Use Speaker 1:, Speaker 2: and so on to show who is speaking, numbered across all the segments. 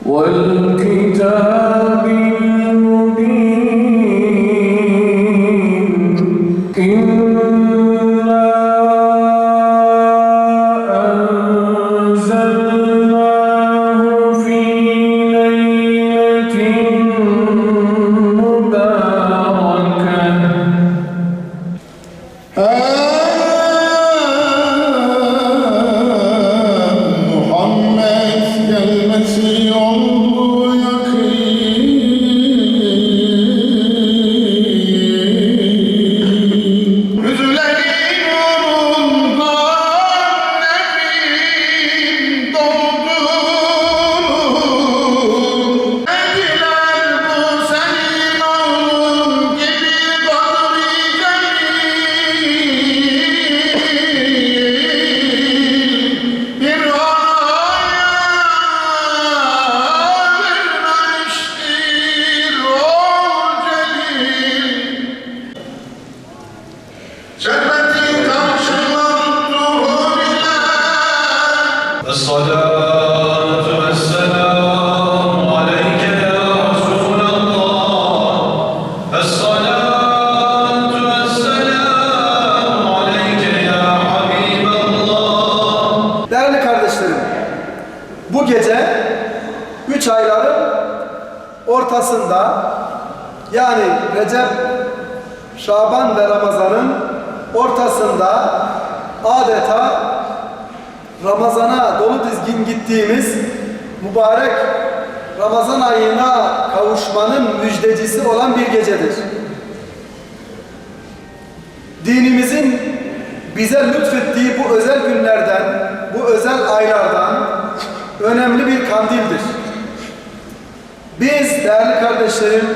Speaker 1: والكتاب المبين إنا أنزلناه في ليلة مباركة
Speaker 2: محمد المسيح
Speaker 1: الصلاة والسلام عليك يا رسول الله الصلاة والسلام عليك يا حبيب الله.
Speaker 3: Değerli kardeşlerim, bu gece 3 ayların ortasında, yani Recep, Şaban ve Ramazan'ın ortasında adeta Ramazan'a dolu dizgin gittiğimiz mübarek Ramazan ayına kavuşmanın müjdecisi olan bir gecedir. Dinimizin bize lütfettiği bu özel günlerden, bu özel aylardan önemli bir kandildir. Biz değerli kardeşlerim,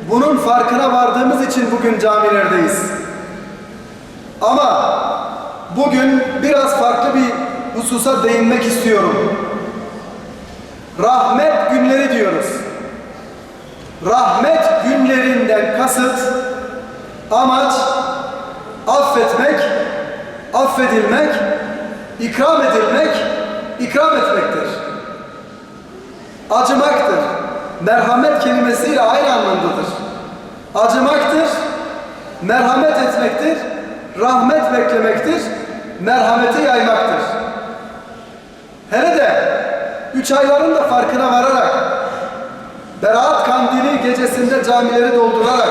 Speaker 3: bunun farkına vardığımız için bugün camilerdeyiz. Ama bugün biraz farklı bir hususa değinmek istiyorum. Rahmet günleri diyoruz. Rahmet günlerinden kasıt, amaç affetmek, affedilmek, ikram edilmek, ikram etmektir. Acımaktır. Merhamet kelimesiyle aynı anlamdadır. Acımaktır, merhamet etmektir, rahmet beklemektir, merhameti yaymaktır. Hele de 3 ayların da farkına vararak, Berat Kandili gecesinde camileri doldurarak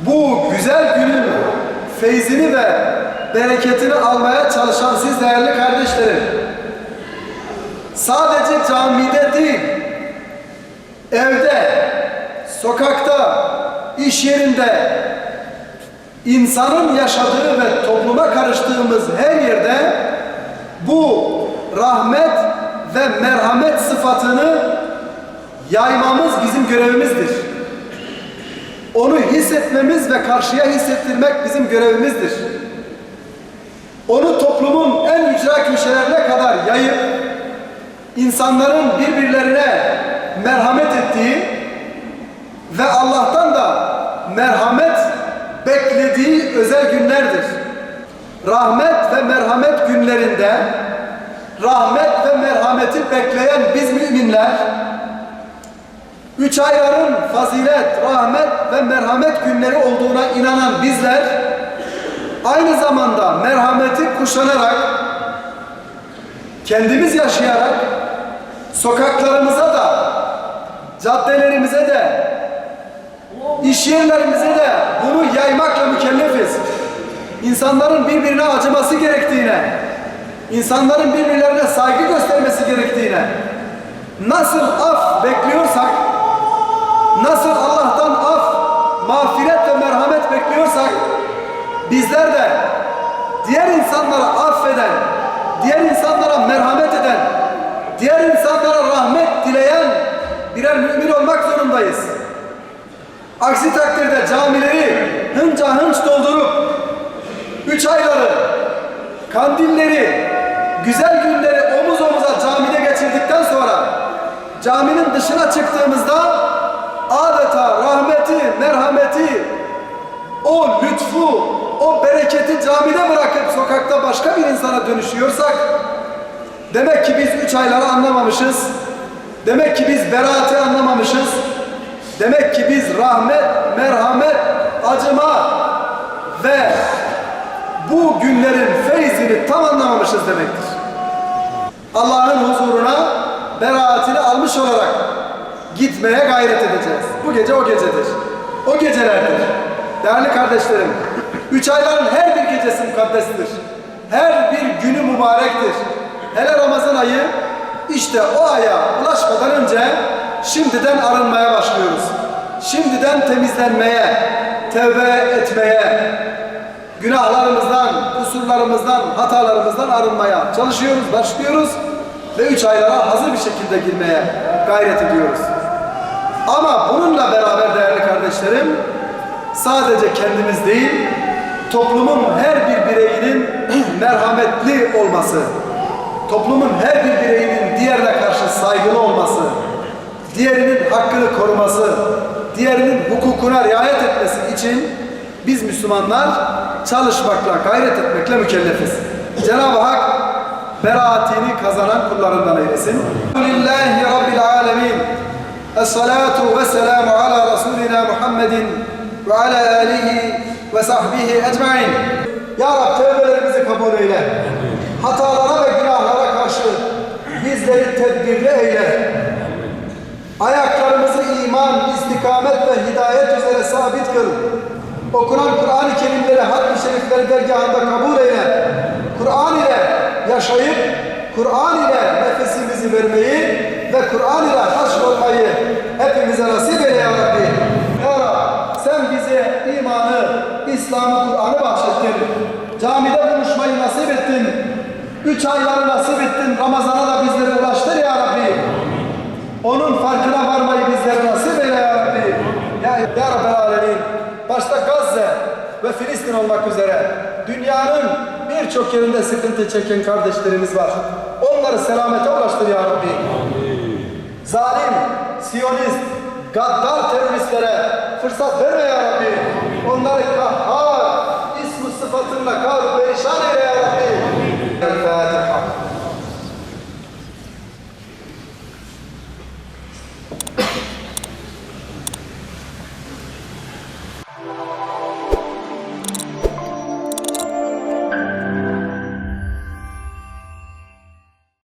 Speaker 3: bu güzel günün feyzini ve bereketini almaya çalışan siz değerli kardeşlerim, sadece camide değil, evde, sokakta, iş yerinde, insanın yaşadığı ve topluma karıştığımız her yerde bu rahmet ve merhamet sıfatını yaymamız bizim görevimizdir. Onu hissetmemiz ve karşıya hissettirmek bizim görevimizdir. Onu toplumun en ücra köşelerine kadar yayıp insanların birbirlerine merhamet ettiği ve Allah'tan da merhamet beklediği özel günlerdir. Rahmet ve merhamet günlerinde rahmet ve merhameti bekleyen biz müminler, 3 ayların fazilet, rahmet ve merhamet günleri olduğuna inanan bizler, aynı zamanda merhameti kuşanarak, kendimiz yaşayarak, sokaklarımıza da, caddelerimize de, iş yerlerimize de bunu yaymakla mükellefiz. İnsanların birbirine acıması gerektiğine, insanların birbirlerine saygı göstermesi gerektiğine, nasıl af bekliyorsak, nasıl Allah'tan af, mağfiret ve merhamet bekliyorsak, bizler de diğer insanlara affeden, diğer insanlara merhamet eden, diğer insanlara rahmet dileyen birer mümin olmak zorundayız. Aksi takdirde camileri hınca hınç 3 ayları, kandilleri, güzel günleri omuz omuza camide geçirdikten sonra caminin dışına çıktığımızda adeta rahmeti, merhameti, o lütfu, o bereketi camide bırakıp sokakta başka bir insana dönüşüyorsak demek ki biz 3 ayları anlamamışız. Demek ki biz beraati anlamamışız. Demek ki biz rahmet, merhamet, acıma ve bu günlerin feyzini tam anlamamışız demektir. Allah'ın huzuruna beraatini almış olarak gitmeye gayret edeceğiz. Bu gece o gecedir. O gecelerdir. Değerli kardeşlerim, 3 ayların her bir gecesi mukaddestir. Her bir günü mübarektir. Hele Ramazan ayı işte o aya ulaşmadan önce şimdiden arınmaya başlıyoruz. Şimdiden temizlenmeye, tevbe etmeye, günahlarımızdan, kusurlarımızdan, hatalarımızdan arınmaya çalışıyoruz, başlıyoruz ve 3 aylara hazır bir şekilde girmeye gayret ediyoruz. Ama bununla beraber değerli kardeşlerim, sadece kendimiz değil, toplumun her bir bireyinin merhametli olması, toplumun her bir bireyinin diğerine karşı saygılı olması, diğerinin hakkını koruması, diğerinin hukukuna riayet etmesi için biz Müslümanlar çalışmakla, gayret etmekle mükellefiz. Cenab-ı Hak beraatini kazanan kullarından eylesin. Elhamdülillahi Rabbil alemin. Es-salatu ve selamu ala Resulina Muhammedin ve ala alihi ve sahbihi ecmain. Ya Rab tevbelerimizi kabul eyle. Hatalara ve günahlara karşı bizleri tedbirli eyle. Ayaklarımızı iman, istikamet ve hidayet üzere sabit kıl. Okunan Kur'an-ı Kerimleri, hatm-ı şerifleri dergahında kabul eyle. Kur'an ile yaşayıp, Kur'an ile nefesimizi vermeyi ve Kur'an ile haşrolmayı hepimize nasip eyle ya Rabbi. Ya Rabbi, sen bize imanı, İslam'ı, Kur'an'ı bahşettin. Camide buluşmayı nasip ettin. 3 ayları nasip ettin. Ramazan'a da bizlere ulaştır ya Rabbi. Onun farkına varmayı bizlere nasip eyle ya Rabbi. Ya Rabbel Alemin. Başta Gazze ve Filistin olmak üzere dünyanın birçok yerinde sıkıntı çeken kardeşlerimiz var. Onları selamete ulaştır ya Rabbi. Zalim, Siyonist, gaddar teröristlere fırsat verme ya Rabbi.